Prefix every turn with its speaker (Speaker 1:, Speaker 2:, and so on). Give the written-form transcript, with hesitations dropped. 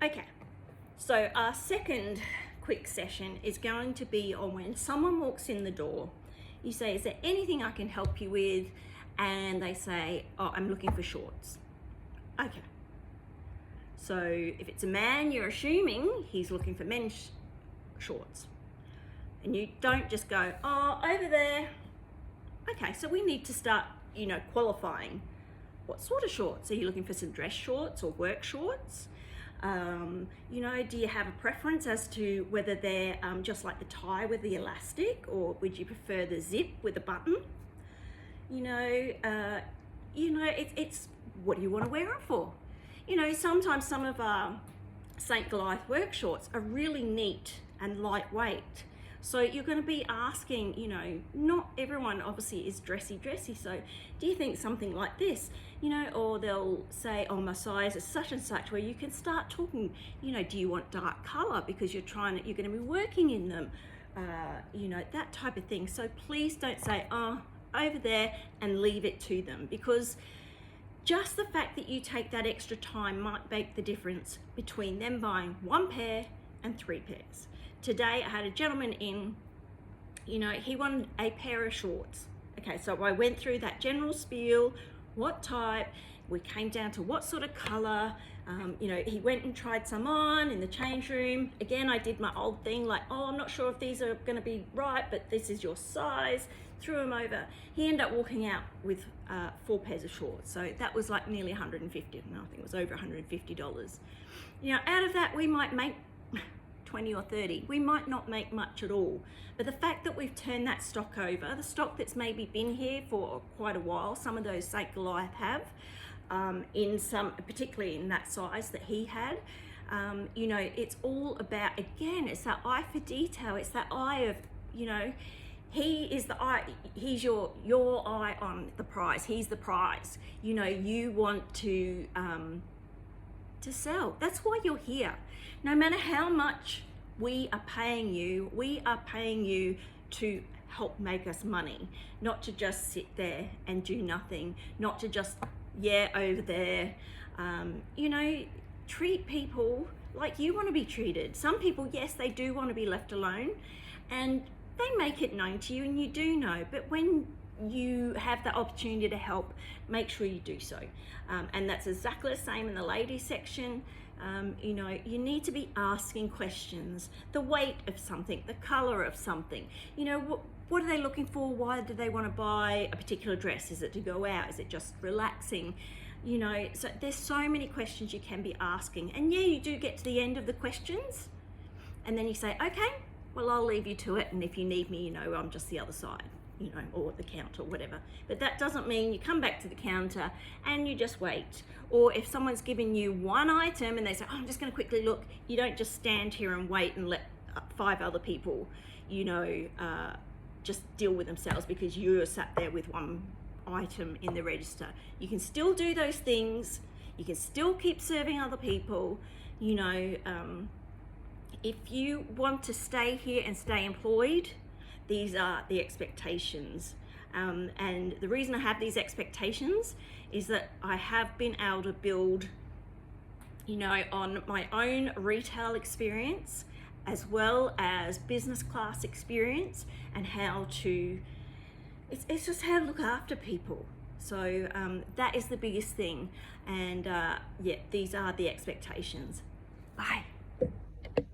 Speaker 1: Okay, so our second quick session is going to be on when someone walks in the door. You say, is there anything I can help you with? And they say, oh, I'm looking for shorts. Okay. So if it's a man, you're assuming he's looking for men's shorts. And you don't just go, oh, over there. Okay, so we need to start, qualifying. What sort of shorts? Are you looking for some dress shorts or work shorts? Do you have a preference as to whether they're just like the tie with the elastic, or would you prefer the zip with a button? It's what do you want to wear it for? Sometimes some of our St. Goliath work shorts are really neat and lightweight. So you're going to be asking, not everyone obviously is dressy. So do you think something like this, or they'll say, oh, my size is such and such, where you can start talking, do you want dark color because you're going to be working in them, that type of thing. So please don't say, oh, over there, and leave it to them, because just the fact that you take that extra time might make the difference between them buying one pair and 3 pairs. Today I had a gentleman in, he wanted a pair of shorts. Okay, so I went through that general spiel, what type, we came down to what sort of color, he went and tried some on in the change room. Again, I did my old thing, like, oh, I'm not sure if these are gonna be right, but this is your size, threw them over. He ended up walking out with 4 pairs of shorts. So that was like nearly $150, no, I think it was over $150. Out of that, we might make 20 or 30. We might not make much at all. But the fact that we've turned that stock over, the stock that's maybe been here for quite a while, some of those St. Goliath have, particularly in that size that he had, it's all about, again, it's that eye for detail. It's that eye of, he is the eye, he's your eye on the prize. He's the prize. You want to sell. That's why you're here. No matter how much we are paying you to help make us money, not to just sit there and do nothing, not to just, over there. Treat people like you want to be treated. Some people, yes, they do want to be left alone, and they make it known to you, and you do know, but when you have the opportunity to help, make sure you do so. And that's exactly the same in the ladies section. You need to be asking questions, the weight of something, the color of something, what are they looking for? Why do they want to buy a particular dress? Is it to go out? Is it just relaxing? So there's so many questions you can be asking. And you do get to the end of the questions, and then you say, okay, well, I'll leave you to it. And if you need me, I'm just the other side, or the counter, or whatever. But that doesn't mean you come back to the counter and you just wait. Or if someone's given you one item and they say, oh, I'm just going to quickly look, you don't just stand here and wait and let 5 other people, just deal with themselves because you're sat there with one item in the register. You can still do those things. You can still keep serving other people. If you want to stay here and stay employed, these are the expectations. And the reason I have these expectations is that I have been able to build, on my own retail experience, as well as business class experience, and how to, it's just how to look after people. So that is the biggest thing. And these are the expectations. Bye.